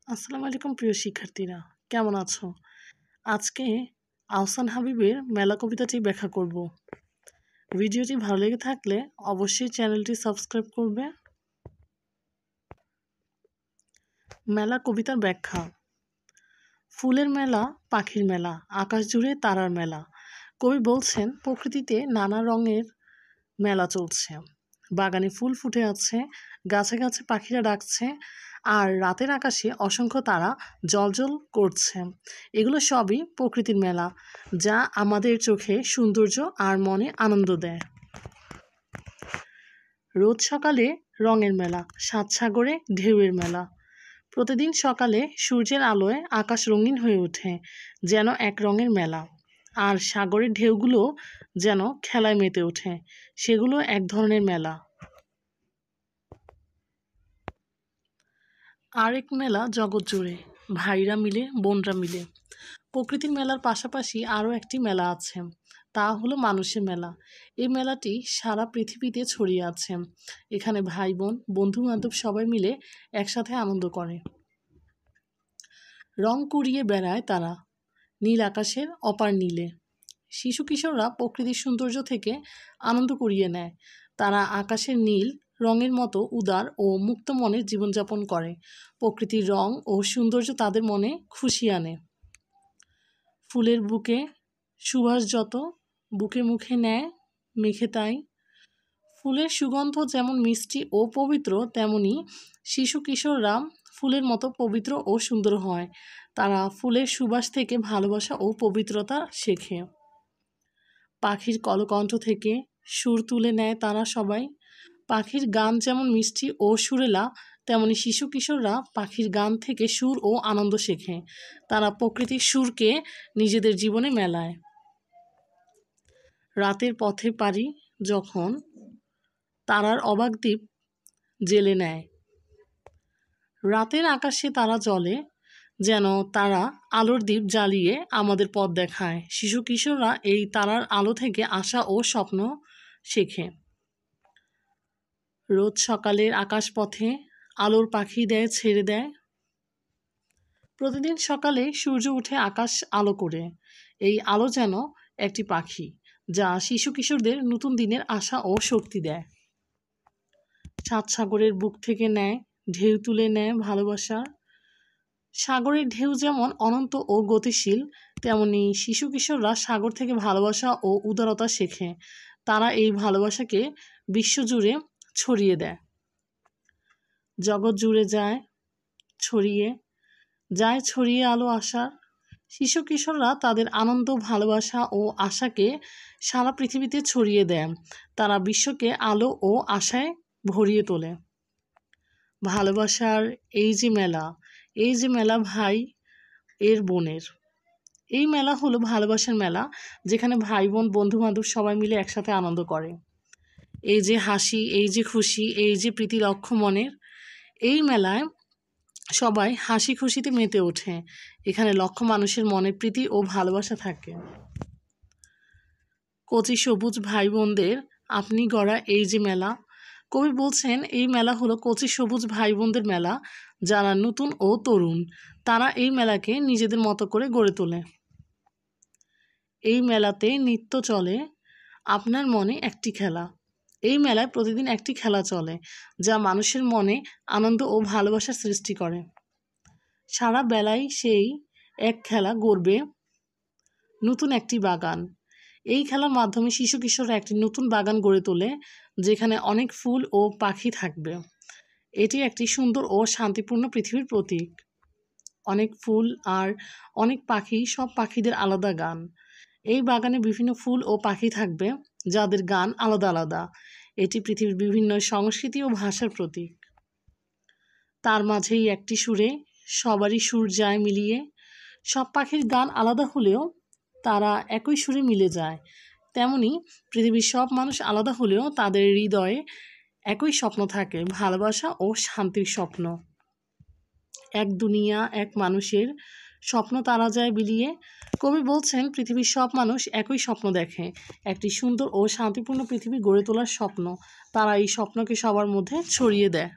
আসসালামু আলাইকুম প্রিয় শিক্ষার্থীরা, কেমন আছো? আজকে আহসান হাবীবের মেলা কবিতাটি ব্যাখ্যা করব। ভিডিওটি ভালো লেগে থাকলে অবশ্যই চ্যানেলটি সাবস্ক্রাইব করবে। মেলা কবিতার ব্যাখ্যা। ফুলের মেলা, পাখির মেলা, আকাশ জুড়ে তারার মেলা। কবি বলছেন প্রকৃতিতে নানা রঙের মেলা চলছে। বাগানে ফুল ফুটে আছে, গাছে গাছে পাখিরা ডাকছে, আর রাতের আকাশে অসংখ্য তারা জ্বলজ্বল করছে। এগুলো সবই প্রকৃতির মেলা, যা আমাদের চোখে সৌন্দর্য আর মনে আনন্দ দেয়। রোজ সকালে রঙের মেলা, সাত সাগরে ঢেউয়ের মেলা। প্রতিদিন সকালে সূর্যের আলোয় আকাশ রঙিন হয়ে ওঠে, যেন এক রঙের মেলা। আর সাগরের ঢেউগুলো যেন খেলায় মেতে ওঠে, সেগুলো এক ধরনের মেলা। আরেক মেলা জগৎ জুড়ে, ভাইরা মিলে বোনরা মিলে। প্রকৃতির মেলার পাশাপাশি আরও একটি মেলা আছে, তা হলো মানুষের মেলা। এই মেলাটি সারা পৃথিবীতে ছড়িয়ে আছে। এখানে ভাই বোন, বন্ধু বান্ধব সবাই মিলে একসাথে আনন্দ করে। রং কুড়িয়ে বেড়ায় তারা নীল আকাশের অপার নীলে। শিশু কিশোররা প্রকৃতির সৌন্দর্য থেকে আনন্দ কুড়িয়ে নেয়। তারা আকাশের নীল রঙের মতো উদার ও মুক্ত মনে জীবনযাপন করে। প্রকৃতির রং ও সৌন্দর্য তাদের মনে খুশি আনে। ফুলের বুকে সুবাস যত, বুকে মুখে নেয় মেখে তাই। ফুলের সুগন্ধ যেমন মিষ্টি ও পবিত্র, তেমনি শিশু কিশোররা ফুলের মতো পবিত্র ও সুন্দর হয়। তারা ফুলের সুবাস থেকে ভালোবাসা ও পবিত্রতা শেখে। পাখির কলকণ্ঠ থেকে সুর তুলে নেয় তারা সবাই। পাখির গান যেমন মিষ্টি ও সুরেলা, তেমনি শিশু কিশোররা পাখির গান থেকে সুর ও আনন্দ শেখে। তারা প্রকৃতির সুরকে নিজেদের জীবনে মেলায়। রাতের পথে পারি যখন তারার অবাক দ্বীপ জেলে নেয়। রাতের আকাশে তারা জ্বলে, যেন তারা আলোর দ্বীপ জ্বালিয়ে আমাদের পথ দেখায়। শিশু কিশোররা এই তারার আলো থেকে আশা ও স্বপ্ন শেখে। রোজ সকালের আকাশ পথে আলোর পাখি দেয় ছেড়ে দেয়। প্রতিদিন সকালে সূর্য উঠে আকাশ আলো করে। এই আলো যেন একটি পাখি, যা শিশু কিশোরদের নতুন দিনের আশা ও শক্তি দেয়। সাত সাগরের বুক থেকে নেয় ঢেউ তুলে নেয় ভালোবাসার। সাগরের ঢেউ যেমন অনন্ত ও গতিশীল, তেমনি শিশু কিশোররা সাগর থেকে ভালোবাসা ও উদারতা শেখে। তারা এই ভালোবাসাকে বিশ্বজুড়ে ছড়িয়ে দেয়। জগৎ জুড়ে ছড়িয়ে আলো আশার। শিশু কিশোররা তাদের আনন্দ, ভালোবাসা ও আশাকে সারা পৃথিবীতে ছড়িয়ে দেয়। তারা বিশ্বকে আলো ও আশায় ভরিয়ে তোলে। ভালোবাসার এই যে মেলা ভাই এর বোনের। এই মেলা হলো ভালোবাসার মেলা, যেখানে ভাই বোন, বন্ধু বান্ধব সবাই মিলে একসাথে আনন্দ করে। এই যে হাসি, এই যে খুশি, এই যে প্রীতি লক্ষ মনের। এই মেলায় সবাই হাসি খুশিতে মেতে ওঠে। এখানে লক্ষ মানুষের মনে প্রীতি ও ভালোবাসা থাকে। কচি সবুজ ভাই বোনদের আপনি গড়া এই যে মেলা। কবি বলছেন এই মেলা হলো কচি সবুজ ভাই বোনদের মেলা, যারা নতুন ও তরুণ। তারা এই মেলাকে নিজেদের মতো করে গড়ে তোলে। এই মেলাতে নিত্য চলে আপনার মনে একটি খেলা। এই মেলায় প্রতিদিন একটি খেলা চলে, যা মানুষের মনে আনন্দ ও ভালোবাসার সৃষ্টি করে। সারা বেলায় সেই এক খেলা গড়বে নতুন একটি বাগান। এই খেলার মাধ্যমে শিশু কিশোররা একটি নতুন বাগান গড়ে তোলে, যেখানে অনেক ফুল ও পাখি থাকবে। এটি একটি সুন্দর ও শান্তিপূর্ণ পৃথিবীর প্রতীক। অনেক ফুল আর অনেক পাখি, সব পাখিদের আলাদা গান। এই বাগানে বিভিন্ন ফুল ও পাখি থাকবে, যাদের গান আলাদা আলাদা। এটি পৃথিবীর বিভিন্ন সংস্কৃতি ও ভাষার প্রতীক। তার মাঝেই একটি সুরে সবারই সুর যায় মিলিয়ে। সব পাখির গান আলাদা হলেও তারা একই সুরে মিলে যায়। তেমনি পৃথিবীর সব মানুষ আলাদা হলেও তাদের হৃদয়ে একই স্বপ্ন থাকে, ভালোবাসা ও শান্তির স্বপ্ন। এক দুনিয়া, এক মানুষের স্বপ্ন তারা যায় বিলিয়ে। কবি বলছেন পৃথিবীর সব মানুষ একই স্বপ্ন দেখে, একটি সুন্দর ও শান্তিপূর্ণ পৃথিবী গড়ে তোলার স্বপ্ন। তারা এই স্বপ্নকে সবার মধ্যে ছড়িয়ে দেয়।